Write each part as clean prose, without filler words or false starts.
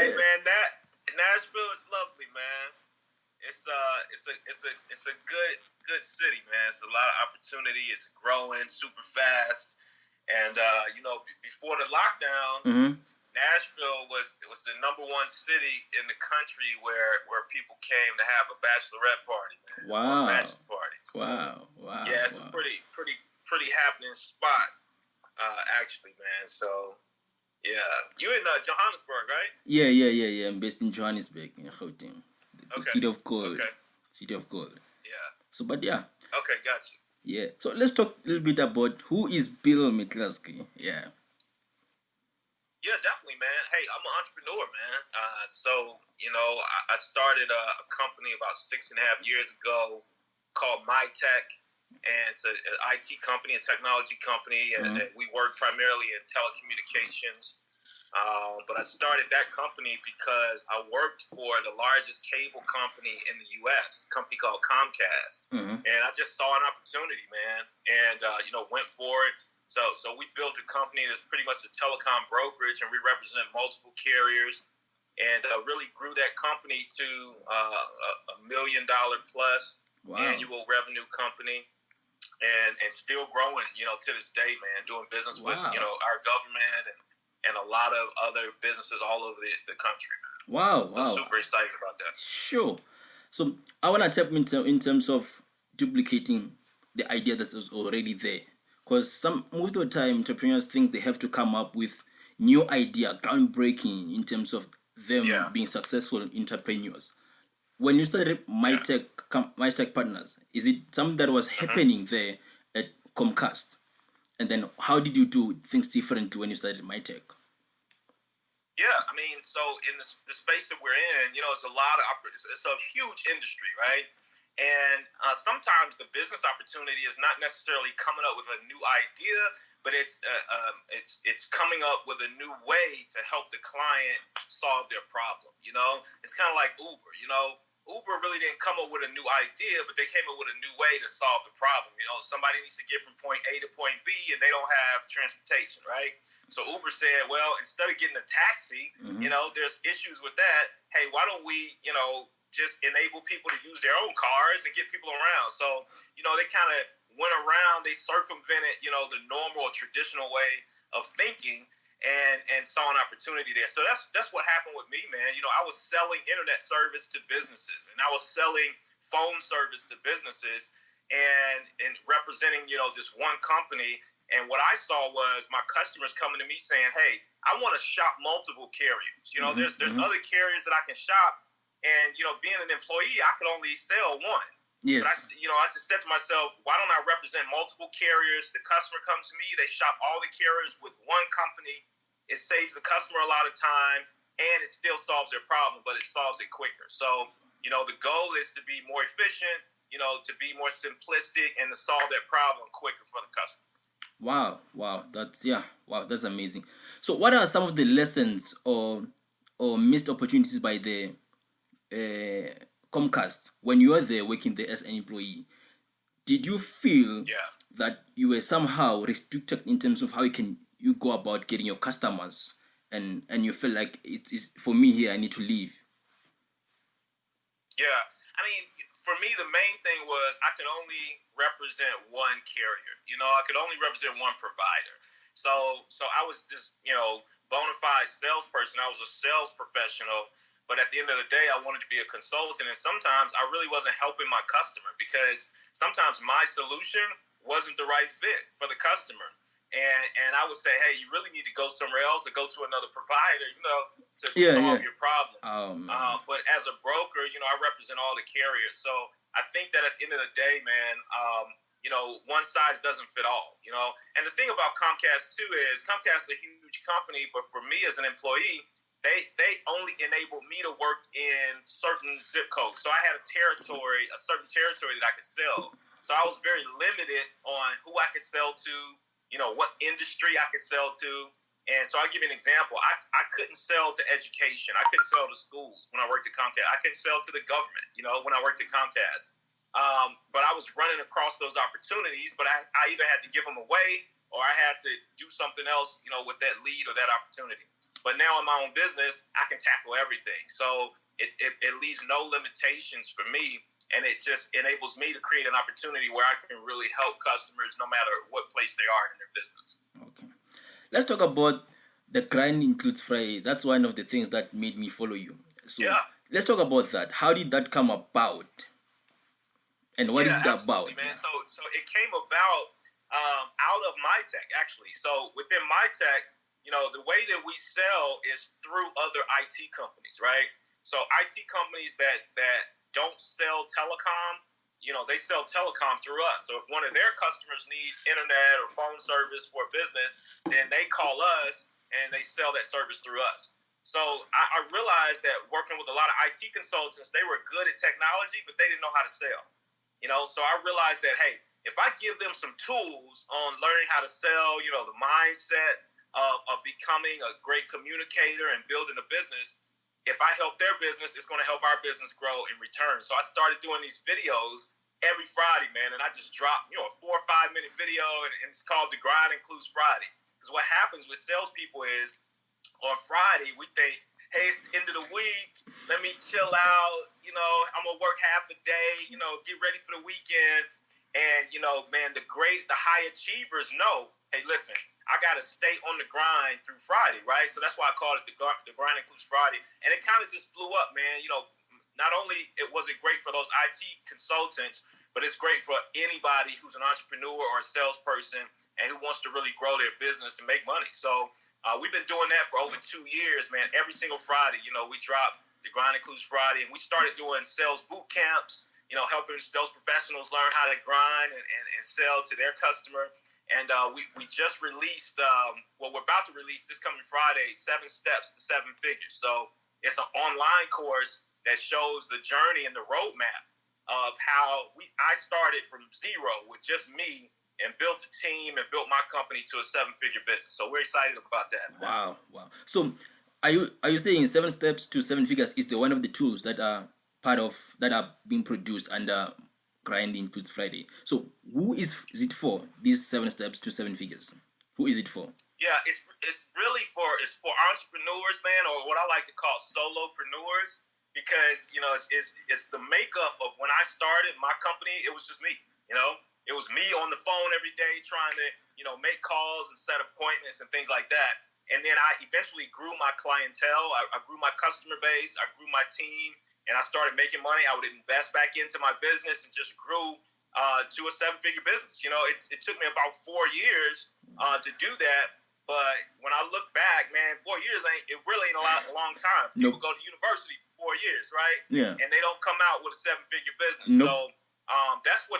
Hey man, that Nashville is lovely, man. It's a good city, man. It's a lot of opportunity. It's growing super fast, and before the lockdown, Nashville was the number one city in the country where people came to have a bachelorette party, man. Wow. Bachelor party. So, Wow. yeah, it's a pretty happening spot, actually, man. So. Yeah, you in Johannesburg, right? Yeah. I'm based in Johannesburg, in Gauteng, the city of gold. Okay. City of gold. Yeah. So, but yeah. Okay, got you. Yeah. So let's talk a little bit about who is Bill McCleskey. Yeah. Yeah, definitely, man. Hey, I'm an entrepreneur, man. I started a company about 6.5 years ago called MiTech, and it's an IT company, a technology company, and we work primarily in telecommunications. But I started that company because I worked for the largest cable company in the U.S., a company called Comcast. And I just saw an opportunity, man, and, went for it. So we built a company that's pretty much a telecom brokerage, and we represent multiple carriers, and really grew that company to $1 million plus annual revenue company. And still growing, to this day, man, doing business with, our government and a lot of other businesses all over the country, man. Wow. I'm super excited about that. Sure. So I want to tap in terms of duplicating the idea that is already there. Because most of the time, entrepreneurs think they have to come up with new idea, groundbreaking in terms of them being successful entrepreneurs. When you started MiTecPartners, is it something that was happening there at Comcast? And then how did you do things different when you started MiTech? Yeah, I mean, so in the space that we're in, it's it's a huge industry, right? And sometimes the business opportunity is not necessarily coming up with a new idea, but it's coming up with a new way to help the client solve their problem. It's kind of like Uber. Uber really didn't come up with a new idea, but they came up with a new way to solve the problem. Somebody needs to get from point A to point B, and they don't have transportation, right? So Uber said, well, instead of getting a taxi, there's issues with that. Hey, why don't we, just enable people to use their own cars and get people around? So, they kind of went around, they circumvented, the normal or traditional way of thinking, and saw an opportunity there. So that's what happened with me, man. I was selling internet service to businesses, and I was selling phone service to businesses, and representing, this one company. And what I saw was my customers coming to me saying, hey, I want to shop multiple carriers. There's other carriers that I can shop, and, being an employee, I could only sell one. Yes. But I just said to myself, why don't I represent multiple carriers? The customer comes to me, they shop all the carriers with one company. It saves the customer a lot of time, and it still solves their problem, but it solves it quicker. So, the goal is to be more efficient, to be more simplistic, and to solve that problem quicker for the customer. Wow. That's amazing. So what are some of the lessons or missed opportunities by the Comcast when you are there working there as an employee? Did you feel that you were somehow restricted in terms of how you go about getting your customers, and you feel like it's for me here, I need to leave? Yeah, I mean, for me, the main thing was I could only represent one carrier. I could only represent one provider. So I was just, bona fide salesperson. I was a sales professional. But at the end of the day, I wanted to be a consultant. And sometimes I really wasn't helping my customer, because sometimes my solution wasn't the right fit for the customer. And I would say, hey, you really need to go somewhere else or go to another provider, to solve your problem. But as a broker, I represent all the carriers. So I think that at the end of the day, man, one size doesn't fit all, And the thing about Comcast, too, is Comcast is a huge company, but for me as an employee, they only enabled me to work in certain zip codes. So I had a certain territory that I could sell. So I was very limited on who I could sell to, what industry I could sell to. And so I'll give you an example. I couldn't sell to education. I couldn't sell to schools when I worked at Comcast. I couldn't sell to the government, when I worked at Comcast. But I was running across those opportunities, but I either had to give them away or I had to do something else, with that lead or that opportunity. But now in my own business, I can tackle everything. So it leaves no limitations for me, and it just enables me to create an opportunity where I can really help customers no matter what place they are in their business. Okay. Let's talk about the Grind Includes Friday. That's one of the things that made me follow you. So let's talk about that. How did that come about? And what is it about? Man. So it came about out of MiTech, actually. So within MiTech, the way that we sell is through other IT companies, right? So IT companies that don't sell telecom, they sell telecom through us. So if one of their customers needs internet or phone service for a business, then they call us and they sell that service through us. So I realized that working with a lot of IT consultants, they were good at technology, but they didn't know how to sell. So I realized that, hey, if I give them some tools on learning how to sell, the mindset of becoming a great communicator and building a business, if I help their business, it's going to help our business grow in return. So I started doing these videos every Friday, man, and I just dropped, a 4 or 5 minute video, and it's called The Grind Includes Friday. Because what happens with salespeople is on Friday, we think, hey, it's the end of the week, let me chill out, I'm going to work half a day, get ready for the weekend. And, man, the high achievers know, hey, listen, I got to stay on the grind through Friday, right? So that's why I call it the Grind Includes Friday. And it kind of just blew up, man. Not only was it great for those IT consultants, but it's great for anybody who's an entrepreneur or a salesperson and who wants to really grow their business and make money. So we've been doing that for over 2 years, man. Every single Friday, we drop the Grind Includes Friday. And we started doing sales boot camps, helping sales professionals learn how to grind and sell to their customer. And we just released, we're about to release this coming Friday, 7 Steps to 7 Figures. So it's an online course that shows the journey and the roadmap of how I started from zero with just me and built a team and built my company to a 7-figure business. So we're excited about that. Wow. So are you saying 7 Steps to 7 Figures is one of the tools that are being produced under Grind Includes Friday? So who is it for, these 7 Steps to 7 Figures? Who is it for? Yeah, it's really for entrepreneurs, man, or what I like to call solopreneurs, because it's the makeup of when I started my company. It was just me. It was me on the phone every day trying to make calls and set appointments and things like that. And then I eventually grew my clientele. I grew my customer base. I grew my team. And I started making money. I would invest back into my business and just grew to a 7-figure business. It took me about 4 years to do that. But when I look back, man, 4 years really ain't a long time. People go to university for 4 years, right? Yeah. And they don't come out with a 7-figure business. Nope. So that's who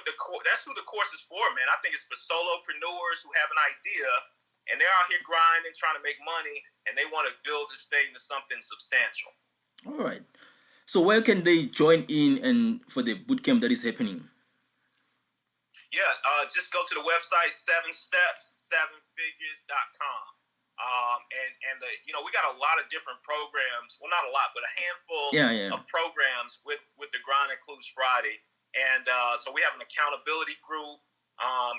the course is for, man. I think it's for solopreneurs who have an idea and they're out here grinding, trying to make money, and they want to build this thing to something substantial. All right. So where can they join in and for the bootcamp that is happening? Yeah, just go to the website 7steps7figures.com. And we got a lot of different programs. Well, not a lot, but a handful of programs with the Grind Includes Friday. And so we have an accountability group,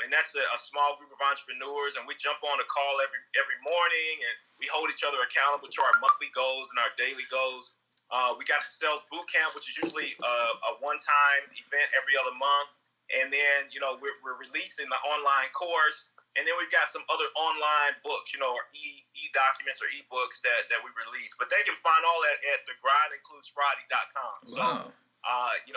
and that's a small group of entrepreneurs, and we jump on a call every morning, and we hold each other accountable to our monthly goals and our daily goals. We got the sales boot camp, which is usually a one-time event every other month. And then, we're releasing the online course. And then we've got some other online books, or e-documents or e-books that we release. But they can find all that at thegrindincludesfriday.com. Wow. So,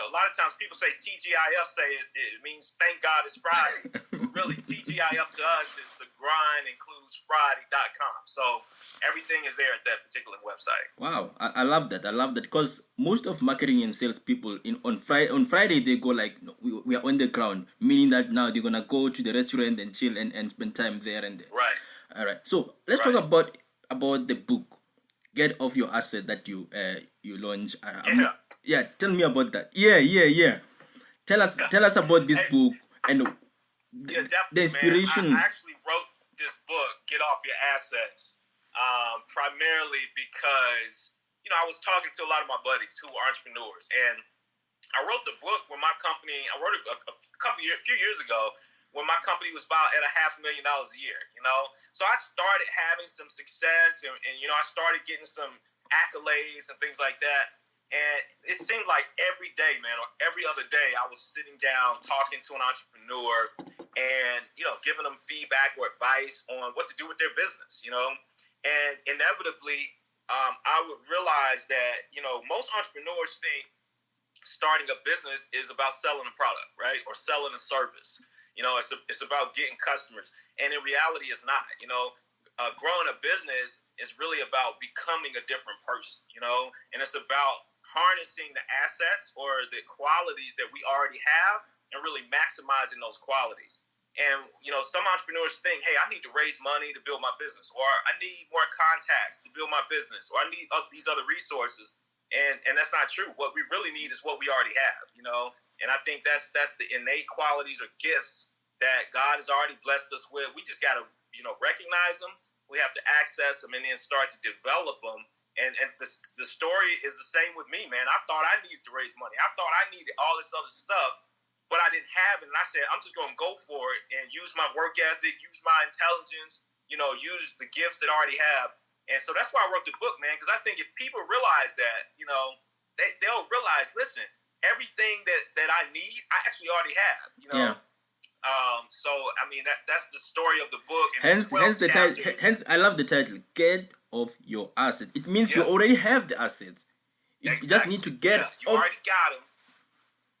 a lot of times people say TGIF, it means thank God it's Friday. But really, TGIF to us is thegrindincludesfriday.com. So everything is there at that particular website. Wow, I love that. Because most of marketing and sales people on Friday they go like, no, we are on the ground, meaning that now they're gonna go to the restaurant and chill and spend time there and there. Right. All right. So let's talk about the book, Get Off Your Asset, that you launched. Tell me about that. Yeah. Tell us about this book and the inspiration. Man. I actually wrote this book, Get Off Your Assets, primarily because I was talking to a lot of my buddies who were entrepreneurs, and I wrote the book when my company. I wrote it a few years ago when my company was about at $500,000 a year, you know. So I started having some success, and you know, I started getting some accolades and things like that. And it seemed like every day, man, or every other day, I was sitting down talking to an entrepreneur and, you know, giving them feedback or advice on what to do with their business, you know. And inevitably, I would realize that, you know, most entrepreneurs think starting a business is about selling a product, right? Or selling a service. You know, it's about getting customers. And in reality, it's not. You know, growing a business is really about becoming a different person, you know, and it's about harnessing the assets or the qualities that we already have and really maximizing those qualities. And, you know, some entrepreneurs think, hey, I need to raise money to build my business, or I need more contacts to build my business, or I need these other resources. And that's not true. What we really need is what we already have, you know. And I think that's the innate qualities or gifts that God has already blessed us with. We just got to, you know, recognize them. We have to access them and then start to develop them. And the story is the same with me, man. I thought I needed to raise money. I thought I needed all this other stuff, but I didn't have it. And I said, I'm just going to go for it and use my work ethic, use my intelligence, you know, use the gifts that I already have. And so that's why I wrote the book, man, because I think if people realize that, you know, they'll realize, listen, everything that I need, I actually already have, you know. Yeah. So I mean that's the story of the book. And hence the title. Hence, I love the title. Get off your assets. It means you already have the assets. You just need to get off. You already got them.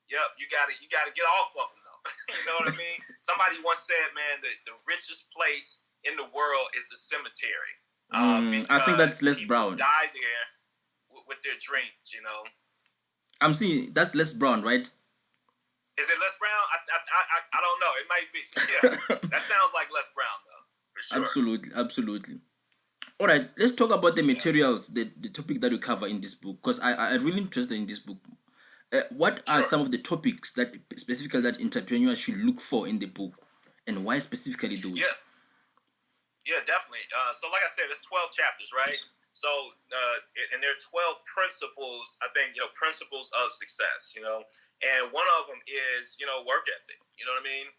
Yep, you got to get off of them though. You know what I mean? Somebody once said, man, the richest place in the world is the cemetery. I think that's Les Brown. Die there with their dreams, you know. I'm seeing that's Les Brown, right? Is it Les Brown? I don't know. It might be. Yeah, that sounds like Les Brown though, for sure. Absolutely. All right, let's talk about the materials, the topic that we cover in this book, because I'm really interested in this book. What are some of the topics that specifically that entrepreneurs should look for in the book, and why specifically those? Yeah, definitely. So like I said, it's 12 chapters, right? So, and there are 12 principles, I think, you know, principles of success, you know, and one of them is, you know, work ethic, you know what I mean?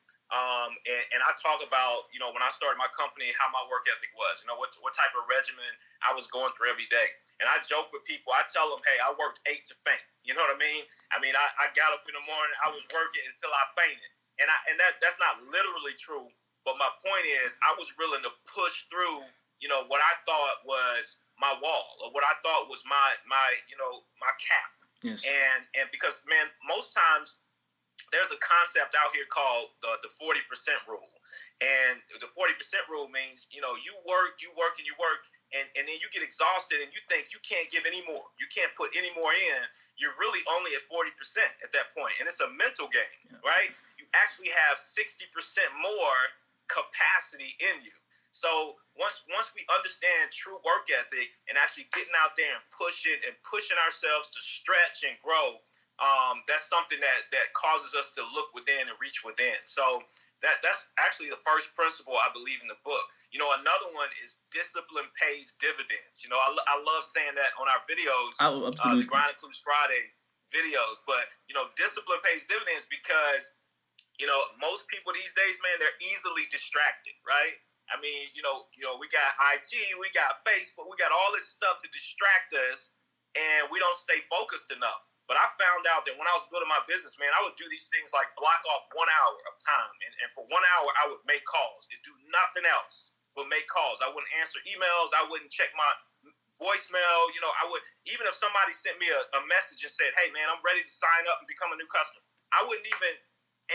And I talk about, you know, when I started my company, how my work ethic was, you know, what type of regimen I was going through every day. And I joke with people, I tell them, hey, I worked 8 to faint. You know what I mean? I got up in the morning, I was working until I fainted. And that's not literally true. But my point is, I was willing to push through, you know, what I thought was my wall or what I thought was my you know, my cap. Yes. And because, man, most times there's a concept out here called the 40% rule. And the 40% rule means, you know, you work, and then you get exhausted and you think you can't give any more. You can't put any more in. You're really only at 40% at that point. And it's a mental game, right? You actually have 60% more capacity in you. So once we understand true work ethic and actually getting out there and pushing ourselves to stretch and grow, that's something that causes us to look within and reach within. So that's actually the first principle I believe in the book. You know, another one is discipline pays dividends. You know, I love saying that on our videos, absolutely. The Grind Includes Friday videos. But, you know, discipline pays dividends because, you know, most people these days, man, they're easily distracted, right? I mean, you know, we got IG, we got Facebook, we got all this stuff to distract us, and we don't stay focused enough. But I found out that when I was building my business, man, I would do these things like block off 1 hour of time, and for 1 hour, I would make calls and do nothing else but make calls. I wouldn't answer emails. I wouldn't check my voicemail. You know, I would, even if somebody sent me a message and said, hey, man, I'm ready to sign up and become a new customer, I wouldn't even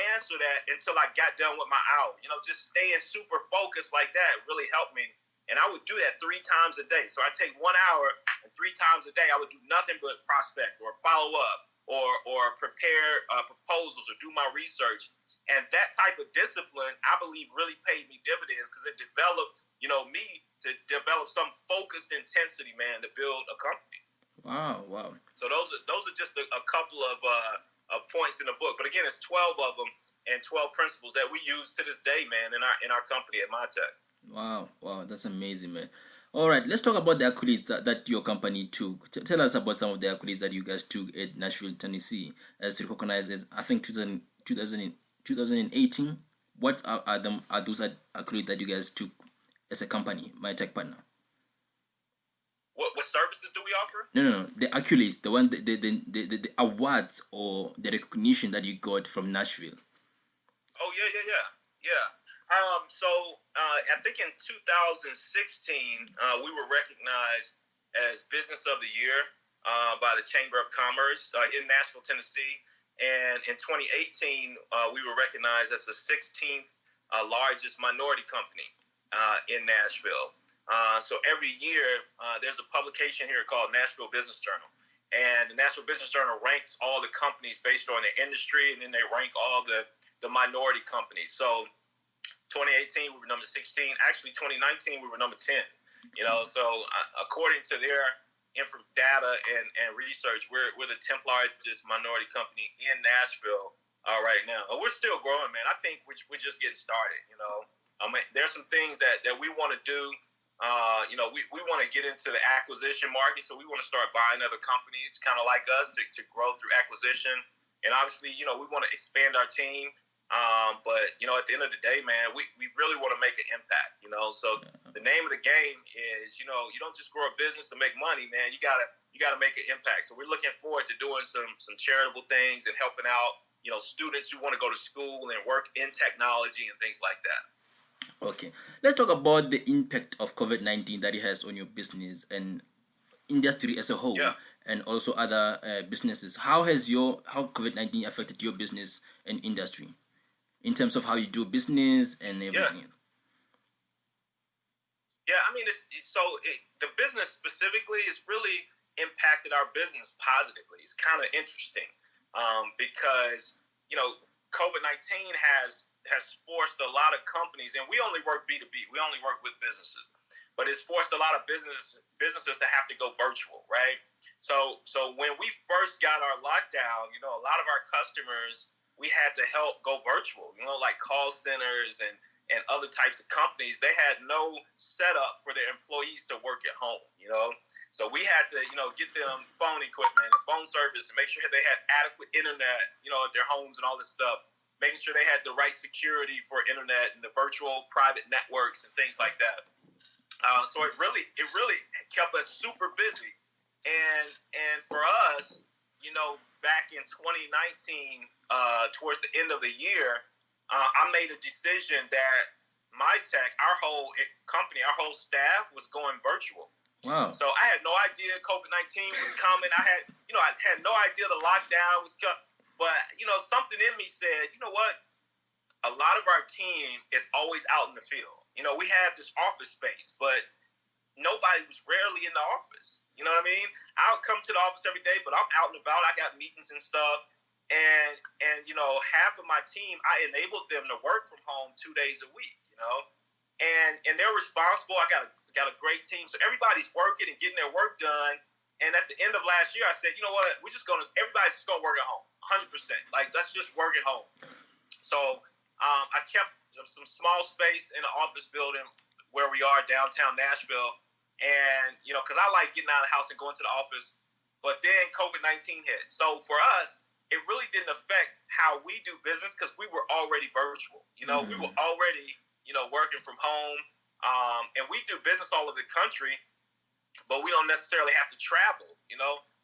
answer that until I got done with my hour. You know, just staying super focused like that really helped me. And I would do that 3 times a day. So I take 1 hour, and 3 times a day I would do nothing but prospect or follow up or prepare proposals or do my research. And that type of discipline, I believe, really paid me dividends because it developed, you know, me to develop some focused intensity, man, to build a company. Wow. So those are just a couple of points in the book. But again, it's 12 of them and 12 principles that we use to this day, man, in our company at MiTech. Wow, that's amazing, man. All right, let's talk about the accolades that your company took. Tell us about some of the accolades that you guys took at Nashville, Tennessee, as recognized as, I think, 2018. what are those accolades that you guys took as a company, MiTecPartner? What services do we offer? No. The accolades, the one, the awards or the recognition that you got from Nashville. Oh yeah. So I think in 2016 we were recognized as Business of the Year by the Chamber of Commerce in Nashville, Tennessee, and in 2018 we were recognized as the 16th largest minority company in Nashville. So every year there's a publication here called Nashville Business Journal, and the Nashville Business Journal ranks all the companies based on their industry, and then they rank all the minority companies. So 2018 we were number 16. Actually 2019 we were number 10. So according to their data and research, we're the 10th largest minority company in Nashville right now. We're still growing, man. I think we're just getting started. There's some things that we want to do. We want to get into the acquisition market, so we want to start buying other companies kind of like us to grow through acquisition. And obviously, we want to expand our team. But at the end of the day, man, we really want to make an impact. So the name of the game is, you don't just grow a business to make money, man. You gotta make an impact. So we're looking forward to doing some charitable things and helping out, students who want to go to school and work in technology and things like that. Okay, let's talk about the impact of COVID-19 that it has on your business and industry as a whole, and also other businesses. How has COVID-19 affected your business and industry in terms of how you do business and everything? The business specifically has really impacted our business positively. It's kind of interesting because COVID-19 has forced a lot of companies, and we only work B2B. We only work with businesses, but it's forced a lot of businesses to have to go virtual, right? So when we first got our lockdown, a lot of our customers, we had to help go virtual, like call centers and other types of companies. They had no setup for their employees to work at home, So we had to, get them phone equipment and phone service and make sure they had adequate internet, at their homes and all this stuff, making sure they had the right security for internet and the virtual private networks and things like that. So it really kept us super busy. And for us, back in 2019, towards the end of the year, I made a decision that our whole company, our whole staff was going virtual. Wow. So I had no idea COVID-19 was coming. I had no idea the lockdown was coming. But, something in me said, you know what? A lot of our team is always out in the field. We have this office space, but nobody was rarely in the office. You know what I mean? I'll come to the office every day, but I'm out and about. I got meetings and stuff. And half of my team, I enabled them to work from home 2 days a week, and they're responsible. I got a great team. So everybody's working and getting their work done. And at the end of last year, I said, you know what? Everybody's just going to work at home, 100%. Like, let's just work at home. So I kept some small space in an office building where we are downtown Nashville. And, because I like getting out of the house and going to the office. But then COVID-19 hit. So for us, it really didn't affect how we do business because we were already virtual. We were already, working from home. And we do business all over the country, but we don't necessarily have to travel.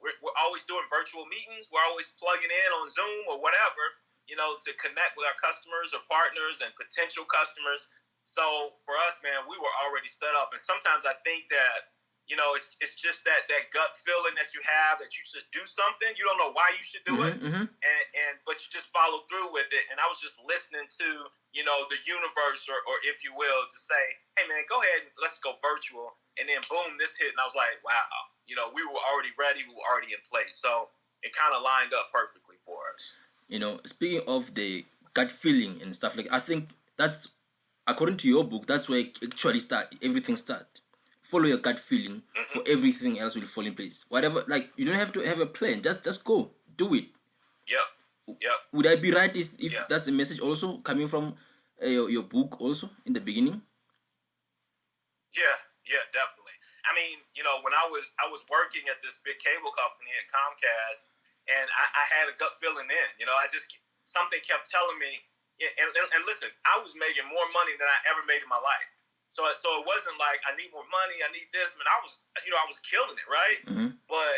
We're always doing virtual meetings. We're always plugging in on Zoom or whatever, to connect with our customers or partners and potential customers. So for us, man, we were already set up. And sometimes I think that, it's just that gut feeling that you have that you should do something. You don't know why you should do it, but you just follow through with it. And I was just listening to, the universe or if you will, to say, hey, man, go ahead and let's go virtual. And then boom, this hit. And I was like, wow, we were already ready. We were already in place. So it kind of lined up perfectly for us. Speaking of the gut feeling and stuff, I think that's, according to your book, that's where actually everything starts. Follow your gut feeling, for everything else will fall in place. Whatever, you don't have to have a plan. Just go, do it. Yep. Would I be right if that's a message also coming from your book also in the beginning? Yeah, definitely. I mean, when I was working at this big cable company at Comcast, and I had a gut feeling then. Something kept telling me, and listen, I was making more money than I ever made in my life. So it wasn't like I need more money, I need this. Man, I was killing it, right? Mm-hmm. But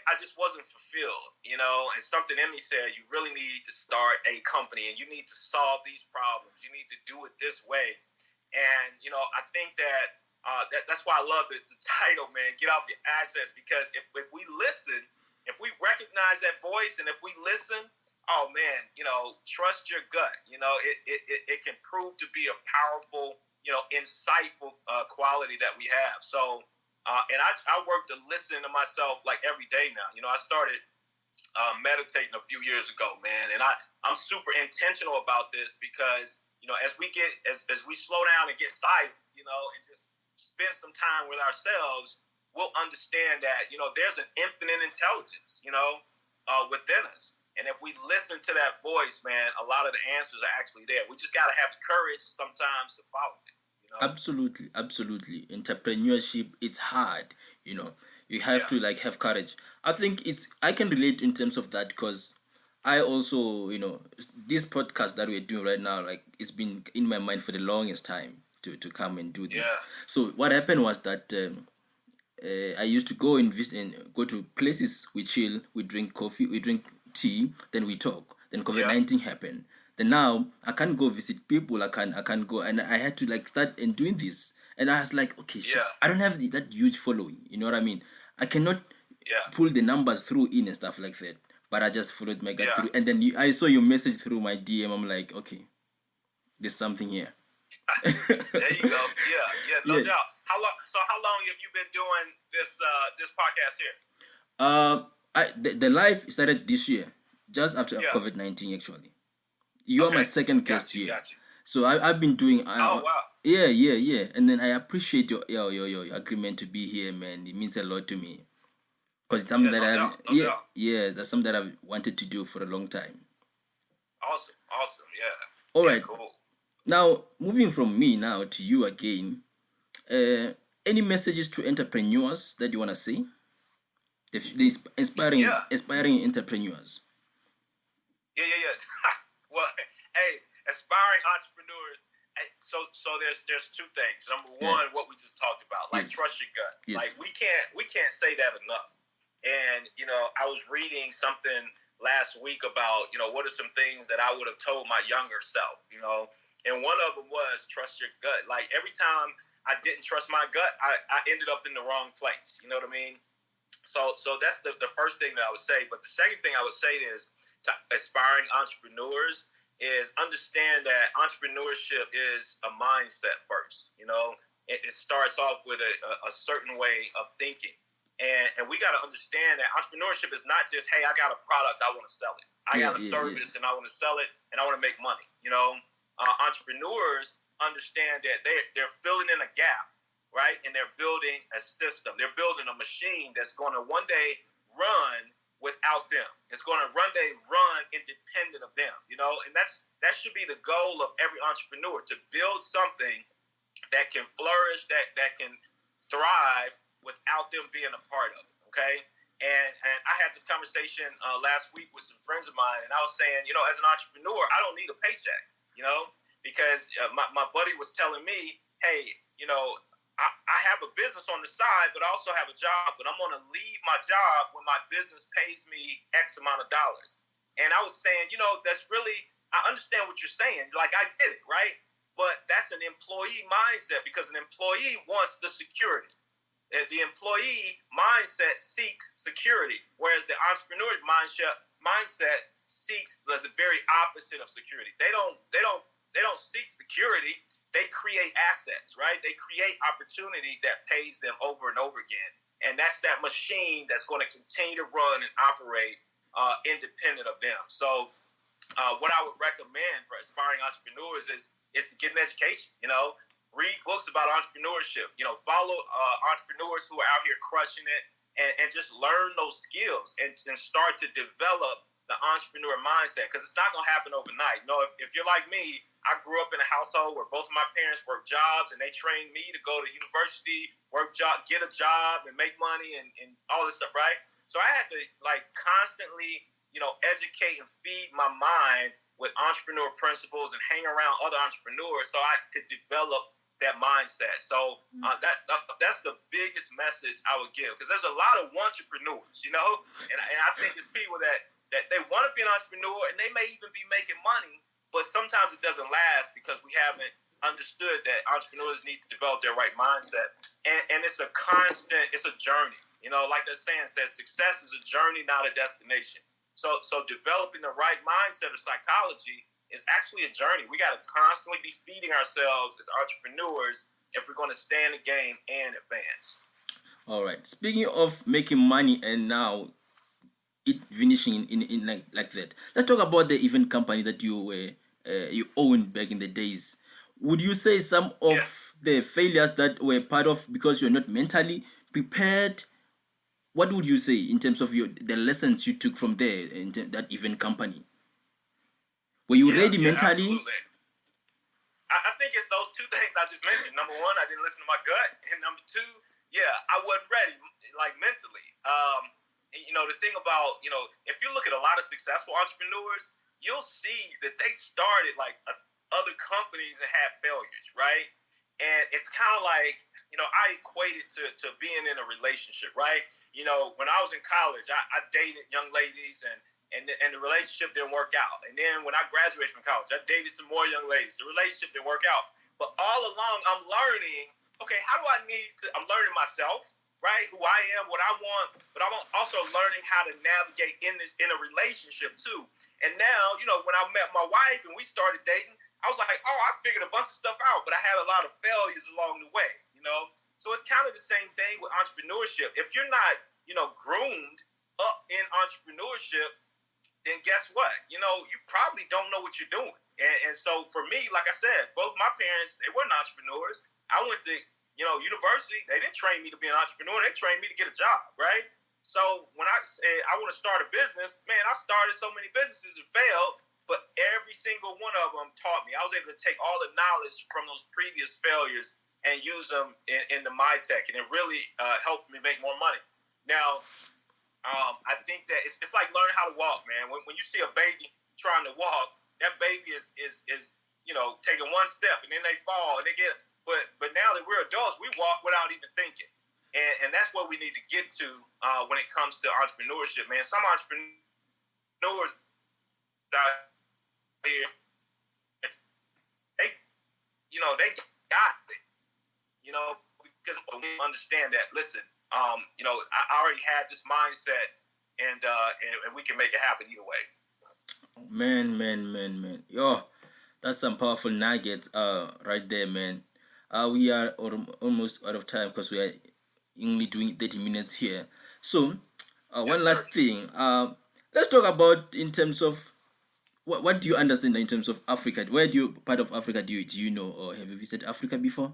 I just wasn't fulfilled, and something in me said, you really need to start a company and you need to solve these problems. You need to do it this way. And, I think that's why I love the title, man, Get Off Your Assets, because if we listen, if we recognize that voice and if we listen, oh man, trust your gut. It can prove to be a powerful, insightful quality that we have. So, and I work to listen to myself like every day now. I started meditating a few years ago, man, and I'm super intentional about this because as we slow down and get silent, and just spend some time with ourselves, we'll understand that there's an infinite intelligence, within us. And if we listen to that voice, man, a lot of the answers are actually there. We just got to have the courage sometimes to follow it. Absolutely. Entrepreneurship, it's hard. You have to have courage. I think I can relate in terms of that because I also, this podcast that we're doing right now, like it's been in my mind for the longest time to come and do this. Yeah. So what happened was that I used to go and visit and go to places. We chill, we drink coffee, we drink tea, then we talk. Then COVID-19 happened. Then now I can't go visit people. I can't go, and I had to start and doing this. And I was like, okay, I don't have that huge following. You know what I mean? I cannot pull the numbers through in and stuff like that. But I just followed my gut through, and then I saw your message through my DM. I'm like, okay, there's something here. There you go. Yeah, no doubt. How long have you been doing this podcast here? The live started this year, just after COVID-19. Actually, you are my second guest here. Gotcha. So I've been doing. Oh wow. Yeah. And then I appreciate your agreement to be here, man. It means a lot to me. Because it's something that's something that I've wanted to do for a long time. Awesome, yeah. All right. Cool. Now, moving from me now to you again, any messages to entrepreneurs that you want to say? The inspiring entrepreneurs. Yeah. Well, hey, aspiring entrepreneurs. So there's two things. Number one, what we just talked about, trust your gut. Yes. Like we can't say that enough. And I was reading something last week about what are some things that I would have told my younger self. And one of them was trust your gut. Like every time I didn't trust my gut, I ended up in the wrong place. You know what I mean? So that's the first thing that I would say. But the second thing I would say is to aspiring entrepreneurs is understand that entrepreneurship is a mindset first. It starts off with a certain way of thinking. And we got to understand that entrepreneurship is not just, hey, I got a product, I want to sell it. I got a service and I want to sell it and I want to make money. Entrepreneurs understand that they're filling in a gap, right? And they're building a system. They're building a machine that's going to one day run without them. It's going to one day run independent of them, and that should be the goal of every entrepreneur, to build something that can flourish, that can thrive without them being a part of it, okay? And I had this conversation last week with some friends of mine, and I was saying, as an entrepreneur, I don't need a paycheck, because my buddy was telling me, hey, I have a business on the side, but I also have a job, but I'm going to leave my job when my business pays me X amount of dollars. And I was saying, that's really, I understand what you're saying. Like, I get it, right? But that's an employee mindset, because an employee wants the security. The employee mindset seeks security, whereas the entrepreneur mindset seeks the very opposite of security. They don't seek security. They create assets, right? They create opportunity that pays them over and over again, and that's that machine that's going to continue to run and operate independent of them. So, what I would recommend for aspiring entrepreneurs is to get an education. Read books about entrepreneurship, follow entrepreneurs who are out here crushing it, and just learn those skills and start to develop the entrepreneur mindset, because it's not going to happen overnight. If you're like me, I grew up in a household where both of my parents worked jobs, and they trained me to go to university, get a job, and make money, and all this stuff, right? So I had to constantly, educate and feed my mind with entrepreneur principles and hang around other entrepreneurs so I could develop that mindset. So that's the biggest message I would give, because there's a lot of entrepreneurs, you know, and I think it's people that they want to be an entrepreneur and they may even be making money, but sometimes it doesn't last because we haven't understood that entrepreneurs need to develop their right mindset. And it's a constant, it's a journey. You know, like that saying says, success is a journey, not a destination. So developing the right mindset of psychology is actually a journey. We got to constantly be feeding ourselves as entrepreneurs if we're going to stay in the game and advance. All right. Speaking of making money and now it finishing in like that, let's talk about the event company that you owned back in the days. Would you say some of the failures that were part of because you're not mentally prepared? What would you say in terms of the lessons you took from there in that event company? Were you ready mentally? Absolutely. I think it's those two things I just mentioned. Number one, I didn't listen to my gut, and number two, I wasn't ready, like mentally. You know, the thing about, you know, if you look at a lot of successful entrepreneurs, you'll see that they started like other companies and had failures, right? And it's kind of like, you know, I equate it to being in a relationship, right? You know, when I was in college, I dated young ladies and the relationship didn't work out. And then when I graduated from college, I dated some more young ladies. The relationship didn't work out. But all along, I'm learning, okay, how do I I'm learning myself, right? Who I am, what I want, but I'm also learning how to navigate in a relationship too. And now, you know, when I met my wife and we started dating, I was like, oh, I figured a bunch of stuff out, but I had a lot of failures along the way, you know? So it's kind of the same thing with entrepreneurship. If you're not, you know, groomed up in entrepreneurship, then guess what? You know, you probably don't know what you're doing. And so for me, like I said, both my parents, they weren't entrepreneurs. I went to, you know, university. They didn't train me to be an entrepreneur. They trained me to get a job, right? So when I said I want to start a business, man, I started so many businesses and failed, but every single one of them taught me. I was able to take all the knowledge from those previous failures and use them in the MiTech, and it really helped me make more money. Now, I think that it's like learning how to walk, man. When you see a baby trying to walk, that baby is you know, taking one step and then they fall and they get. But now that we're adults, we walk without even thinking, and that's what we need to get to when it comes to entrepreneurship, man. Some entrepreneurs out here, they got it, you know, because we understand that. Listen. You know, I already had this mindset, and we can make it happen either way. Man. Yo, that's some powerful nuggets right there, man. We are almost out of time because we are only doing 30 minutes here. So, one last thing. Let's talk about in terms of what do you understand in terms of Africa? Where part of Africa do you know, or have you visited Africa before?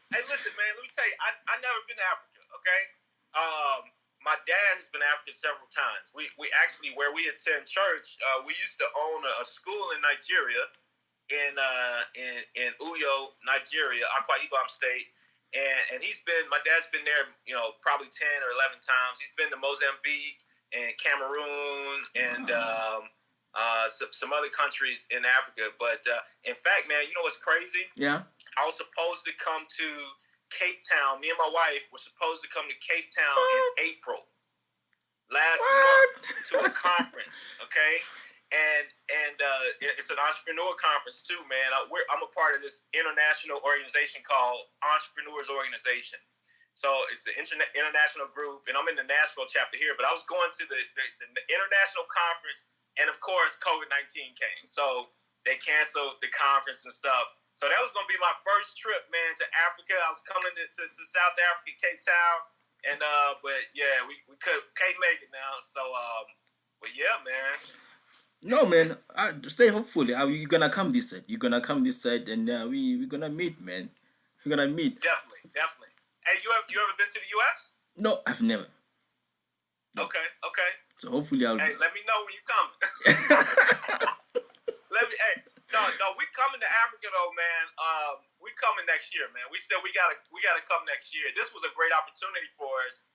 Hey, listen, man. Let me tell you, I never been to Africa. Okay, my dad has been to Africa several times. We actually, where we attend church, we used to own a school in Nigeria, in Uyo, Nigeria, Akwa Ibom State, and my dad's been there, you know, probably 10 or 11 times. He's been to Mozambique and Cameroon and some other countries in Africa. But in fact, man, you know what's crazy? Yeah. I was supposed to come to Cape Town. Me and my wife were supposed to come to Cape Town in April last month to a conference, okay? And it's an entrepreneur conference too, man. I'm a part of this international organization called Entrepreneurs Organization. So it's an international group, and I'm in the Nashville chapter here. But I was going to the international conference, and of course, COVID-19 came. So they canceled the conference and stuff. So that was going to be my first trip, man, to Africa. I was coming to South Africa, Cape Town, and but yeah, we can't make it now. So but yeah, man. No, man. Stay hopeful. You're gonna come this side. You're gonna come this side, and we're gonna meet, man. We're gonna meet. Definitely. Hey, you ever been to the U.S.? No, I've never. No. Okay. So hopefully I'll. Hey, let me know when you come. No, we coming to Africa though, man. We coming next year, man. We said we gotta come next year. This was a great opportunity for us,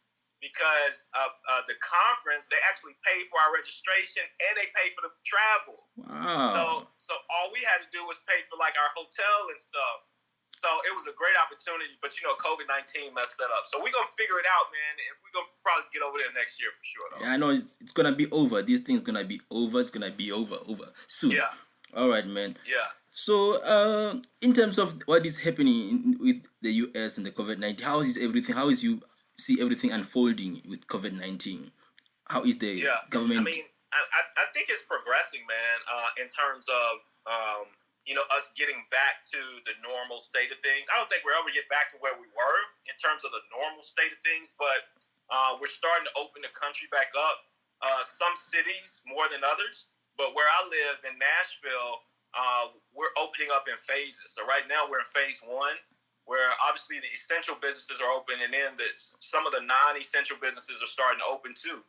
because the conference, they actually paid for our registration and they paid for the travel. Wow. So all we had to do was pay for like our hotel and stuff. So it was a great opportunity, but COVID-19 messed that up. So we're gonna figure it out, man, and we're gonna probably get over there next year for sure. Though. Yeah, I know it's gonna be over. This thing's gonna be over. It's gonna be over soon. Yeah. All right, man. Yeah. So, in terms of what is happening with the US and the COVID-19, how is everything? How is you see everything unfolding with COVID-19? How is the government? I mean, I think it's progressing, man. In terms of us getting back to the normal state of things. I don't think we'll ever get back to where we were in terms of the normal state of things, but we're starting to open the country back up. Some cities more than others, but where I live in Nashville, we're opening up in phases. So right now we're in phase 1, where obviously the essential businesses are open, and then some of the non-essential businesses are starting to open too.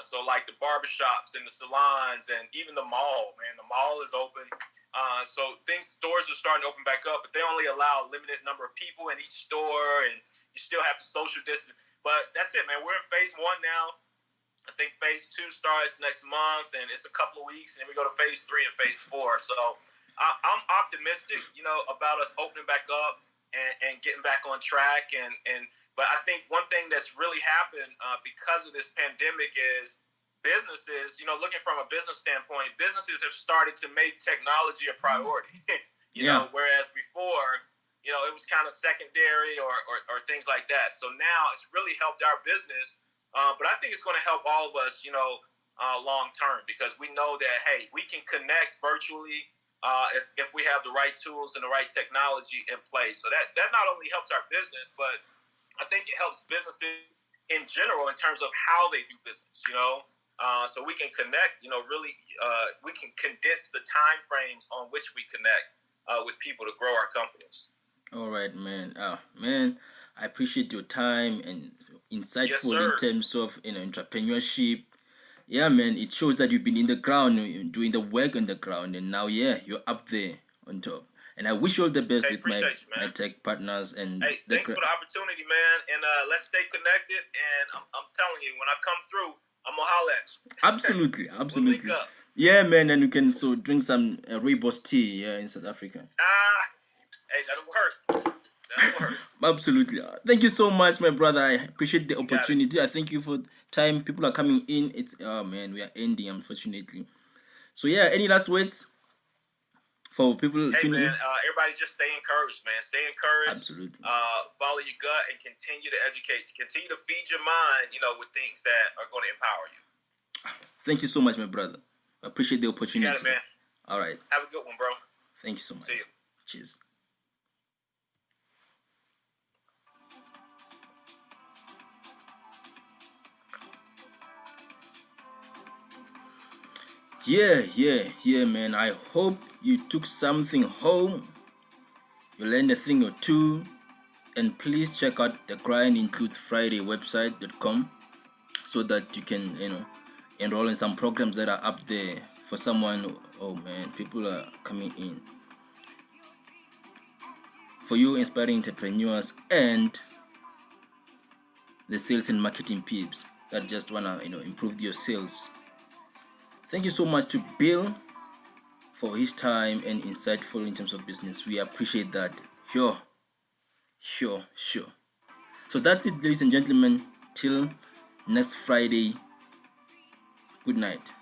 So like the barbershops and the salons and even the mall, man, the mall is open. So stores are starting to open back up, but they only allow a limited number of people in each store, and you still have to social distance. But that's it, man. We're in phase 1 now. I think phase 2 starts next month, and it's a couple of weeks, and then we go to phase 3 and phase 4. So I'm optimistic, about us opening back up and getting back on track. But I think one thing that's really happened because of this pandemic is businesses, looking from a business standpoint, businesses have started to make technology a priority. Whereas before, it was kind of secondary or things like that. So now it's really helped our business. But I think it's going to help all of us, long term, because we know that, hey, we can connect virtually if we have the right tools and the right technology in place. So that not only helps our business, but I think it helps businesses in general in terms of how they do business, so we can connect, really, we can condense the time frames on which we connect with people to grow our companies. All right, man. Man, I appreciate your time and insightful in terms of entrepreneurship. Yeah, man, it shows that you've been in the ground, doing the work on the ground, and now, you're up there on top. And I wish you all the best with MiTecPartners. And thanks for the opportunity, man. And let's stay connected. And I'm telling you, when I come through, I'm gonna holler at you. Absolutely. We'll yeah, man, and you can drink some Rooibos tea in South Africa. Hey, that'll work. Absolutely. Thank you so much, my brother. I appreciate the opportunity. I thank you for time. People are coming in. Man, we are ending, unfortunately. So any last words for people? Hey, man, everybody just stay encouraged, man. Stay encouraged. Absolutely. Follow your gut and continue to educate. Continue to feed your mind, with things that are going to empower you. Thank you so much, my brother. I appreciate the opportunity. You got it, man. All right. Have a good one, bro. Thank you so much. See you. Cheers. Yeah, man. I hope you took something home. You learned a thing or two. And please check out the Grind Includes Friday website.com so that you can, enroll in some programs that are up there for someone. Oh man, people are coming in. For you inspiring entrepreneurs and the sales and marketing peeps that just wanna, improve your sales. Thank you so much to Bill for his time and insightful in terms of business. We appreciate that. Sure. So that's it, ladies and gentlemen. Till next Friday. Good night.